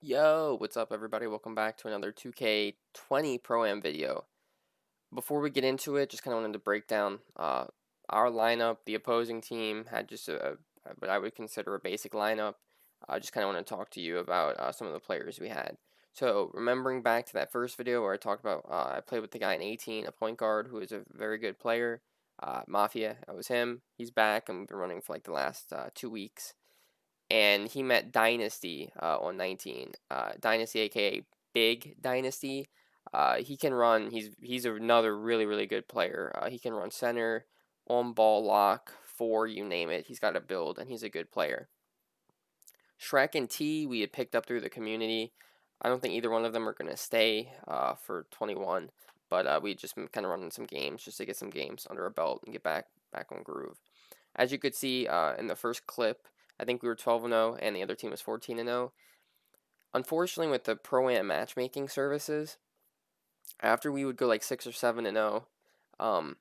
Yo, what's up everybody? Welcome back to another 2K20 Pro-Am video. Before we get into it, just kind of wanted to break down our lineup. The opposing team had just what I would consider a basic lineup. I just kind of want to talk to you about some of the players we had. So, remembering back to that first video where I talked about I played with the guy in 18, a point guard who is a very good player. Mafia, that was him. He's back and we've been running for like the last 2 weeks, and he met Dynasty on 19. Dynasty, aka Big Dynasty. He can run. He's another really good player. He can run center, on ball lock, four, you name it. He's got a build, and he's a good player. Shrek and T we had picked up through the community. I don't think either one of them are gonna stay for 21, but we just kind of running some games just to get some games under our belt and get back on groove. As you could see in the first clip, I think we were 12-0 and the other team was 14-0. Unfortunately, with the Pro-Am matchmaking services, after we would go like 6 or 7-0,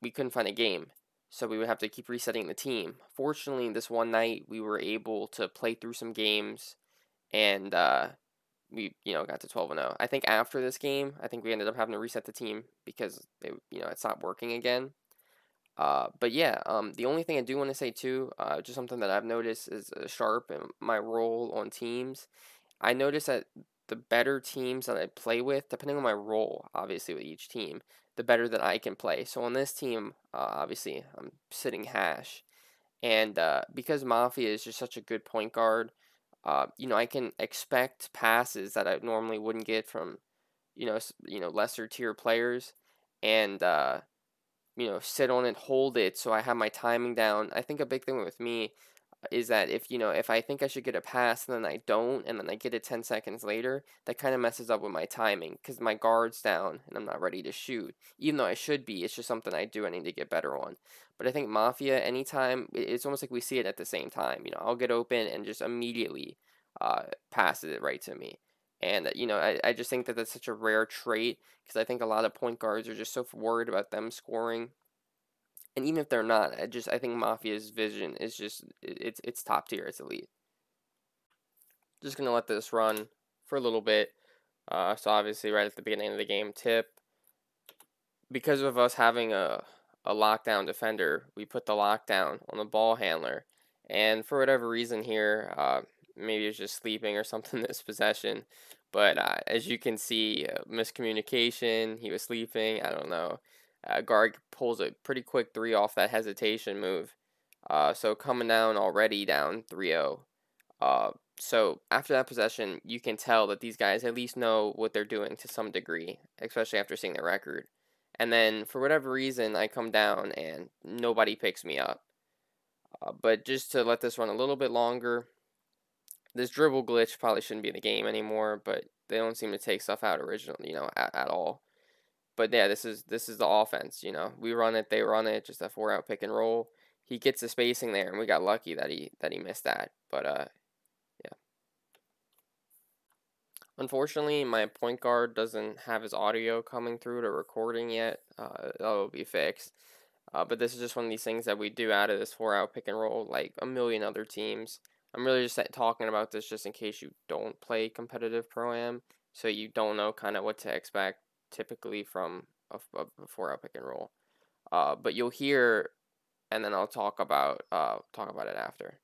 we couldn't find a game. So we would have to keep resetting the team. Fortunately, this one night we were able to play through some games, and we got to 12-0. I think after this game, I think we ended up having to reset the team because it stopped working again. But yeah, the only thing I do want to say too, just something that I've noticed is Sharp and my role on teams. I notice that the better teams that I play with, depending on my role, obviously with each team, the better that I can play. So on this team, obviously I'm sitting Hash, and because Mafia is just such a good point guard, I can expect passes that I normally wouldn't get from, lesser tier players, and sit on it, hold it, so I have my timing down. I think a big thing with me is that if I think I should get a pass and then I don't, and then I get it 10 seconds later, that kind of messes up with my timing because my guard's down and I'm not ready to shoot. Even though I should be, it's just something I do. I need to get better on. But I think Mafia, anytime, it's almost like we see it at the same time. I'll get open and just immediately passes it right to me. And I just think that that's such a rare trait because I think a lot of point guards are just so worried about them scoring, and even if they're not, I think Mafia's vision is just it's top tier, it's elite. Just gonna let this run for a little bit. So obviously right at the beginning of the game, tip, because of us having a lockdown defender, we put the lockdown on the ball handler, and for whatever reason here, maybe it's just sleeping or something this possession, but as you can see, miscommunication. He was sleeping. I don't know. Guard pulls a pretty quick three off that hesitation move. So coming down already down 3-0. So after that possession, you can tell that these guys at least know what they're doing to some degree, especially after seeing their record. And then for whatever reason, I come down and nobody picks me up. But just to let this run a little bit longer, this dribble glitch probably shouldn't be in the game anymore, but they don't seem to take stuff out originally, at all. But yeah, this is the offense. We run it, they run it, just a 4-out pick and roll. He gets the spacing there, and we got lucky that he missed that. But yeah. Unfortunately, my point guard doesn't have his audio coming through to recording yet. That will be fixed. But this is just one of these things that we do out of this 4-out pick and roll, like a million other teams. I'm really just talking about this just in case you don't play competitive Pro-Am, so you don't know kind of what to expect typically from a 4-out pick and roll. But you'll hear, and then I'll talk about it after.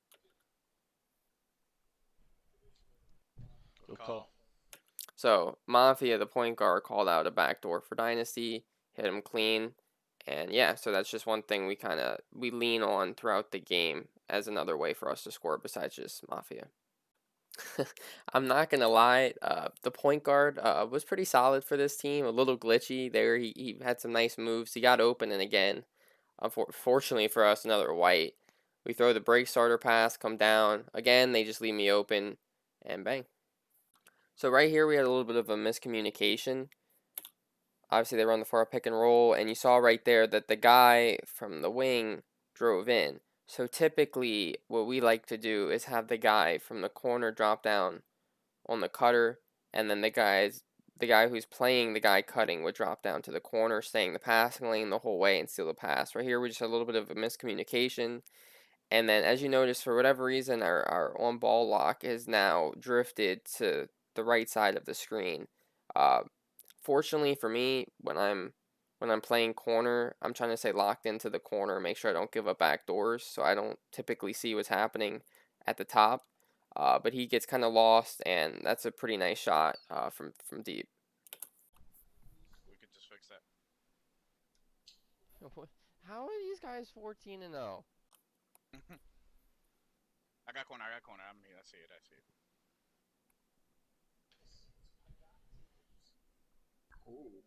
Good call. So Mafia, the point guard, called out a backdoor for Dynasty, hit him clean, and yeah, so that's just one thing we lean on throughout the game as another way for us to score besides just Mafia. I'm not gonna lie, the point guard was pretty solid for this team. A little glitchy there. He had some nice moves. He got open, and again, unfortunately for us, another white. We throw the break starter pass, come down again. They just leave me open, and bang. So right here we had a little bit of a miscommunication. Obviously they run the far pick and roll, and you saw right there that the guy from the wing drove in. So typically what we like to do is have the guy from the corner drop down on the cutter, and then the guy who's playing the guy cutting would drop down to the corner, staying the passing lane the whole way and steal the pass. Right here we just had a little bit of a miscommunication, And then, as you notice, for whatever reason, our on-ball lock is now drifted to the right side of the screen. Uh, Fortunately for me, when I'm playing corner, I'm trying to stay locked into the corner, make sure I don't give up back doors, so I don't typically see what's happening at the top. But he gets kind of lost, and that's a pretty nice shot from deep. We could just fix that. How are these guys 14-0? I got corner. I got corner. I'm here. I see it. I see it. Ooh.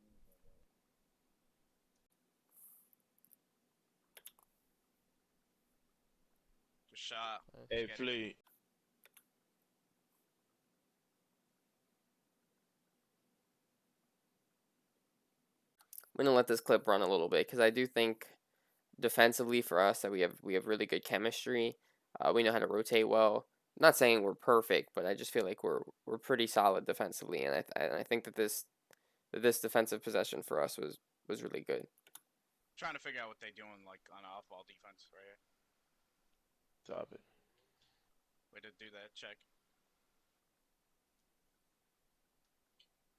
Just shot. Hey, Just get it. Flea. I'm gonna let this clip run a little bit because I do think defensively for us that we have really good chemistry. We know how to rotate well. I'm not saying we're perfect, but I just feel like we're pretty solid defensively, and I think that this defensive possession for us was really good. Trying to figure out what they're doing, like on off-ball defense, right here. Stop it. Way to do that. Check.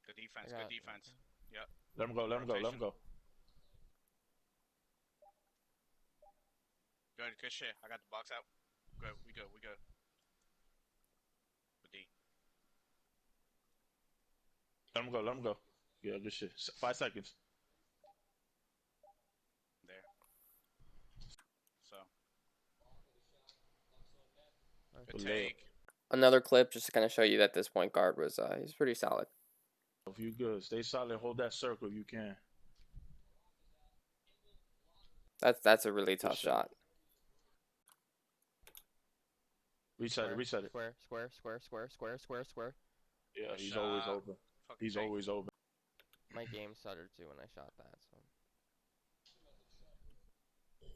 Good defense. Good defense. Yep. Let him go. Let him go. Let him go. Good. Good shit. I got the box out. Good. We good. We good. With D. Let him go. Let him go. Yeah, good shit. 5 seconds. There. So. Good Good layup. take. Another clip just to kind of show you that this point guard was he's pretty solid. If you good, stay solid. Hold that circle if you can. That's a really Good tough shot. shot. Reset it. Reset it. Square. Yeah, Good he's shot. always open. Fucking He's take. always open. My game stuttered too when I shot that. So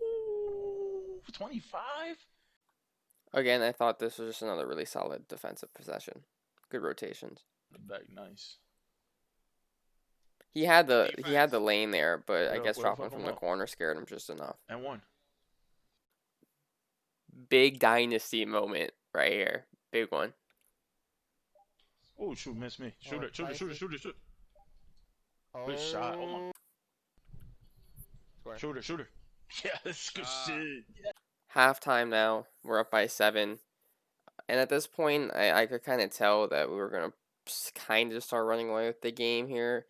Ooh, 25? again, I thought this was just another really solid defensive possession. Good rotations. The back, nice. He had Good the defense. lane there, but I What up? guess What up? dropping Fuck him from the up. corner scared him just enough. And one. Big dynasty moment right here. Big one. Oh, shoot, missed me. Shoot it. Shoot it. Shoot it. Shoot it. Shoot it. Oh. Good shot. Oh my. Square. Shoot it. Shoot it. Yes, good shit. Halftime now. We're up by 7. And at this point, I could kind of tell that we were going to kind of start running away with the game here.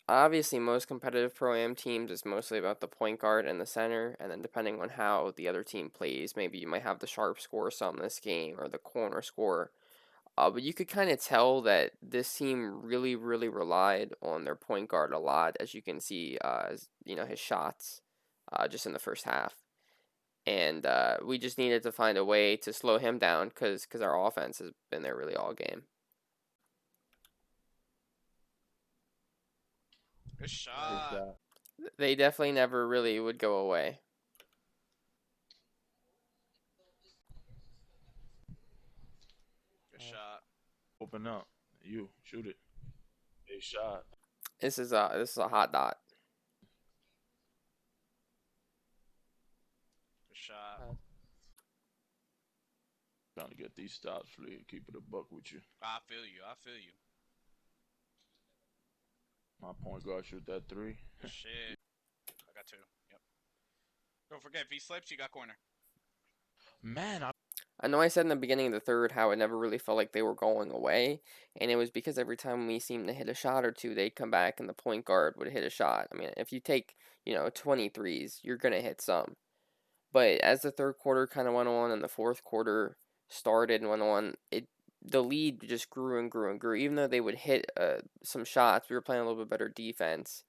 Obviously, most competitive Pro-Am teams is mostly about the point guard and the center, and then depending on how the other team plays, maybe you might have the sharp score some this game or the corner score. But you could kind of tell that this team really, really relied on their point guard a lot, as you can see, his shots just in the first half. And we just needed to find a way to slow him down because our offense has been there really all game. Good shot. They definitely never really would go away. Good shot. Open up. You shoot it. Big shot. This is a hot dot. Good shot. Trying to get these stops, Flea. Keep it a buck with you. I feel you. I feel you. My point guard shoot that 3. Good shit. I got 2. Yep. Don't forget, if he slips, you got corner. Man, I know I said in the beginning of the third how it never really felt like they were going away, and it was because every time we seemed to hit a shot or two, they'd come back and the point guard would hit a shot. I mean, if you take, 23s, you're going to hit some. But as the third quarter kind of went on and the fourth quarter started and went on, the lead just grew and grew and grew. Even though they would hit some shots, we were playing a little bit better defense,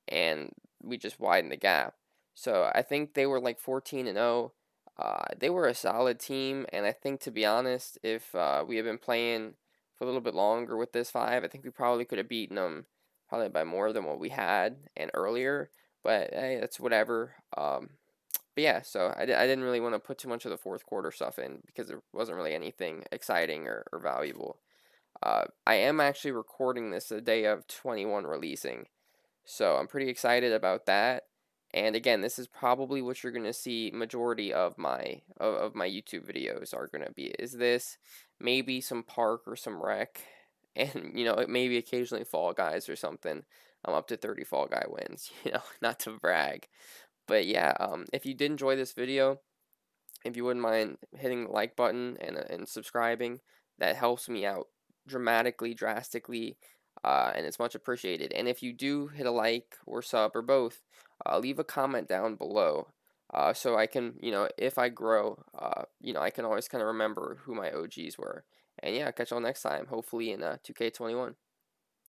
and we just widened the gap. So I think they were like 14-0. They were a solid team, and I think, to be honest, if we had been playing for a little bit longer with this 5, I think we probably could have beaten them probably by more than what we had and earlier. But hey, that's whatever. But yeah, so I didn't really want to put too much of the fourth quarter stuff in because there wasn't really anything exciting or valuable. I am actually recording this the day of 21 releasing, so I'm pretty excited about that. And again, this is probably what you're gonna see majority of my YouTube videos are gonna be. Is this maybe some park or some rec, and maybe occasionally Fall Guys or something. I'm up to 30 Fall Guy wins, not to brag. But yeah, if you did enjoy this video, if you wouldn't mind hitting the like button and subscribing, that helps me out drastically, and it's much appreciated. And if you do hit a like or sub or both, leave a comment down below, so I can, if I grow, I can always kind of remember who my OGs were. And yeah, catch y'all next time, hopefully in 2K21.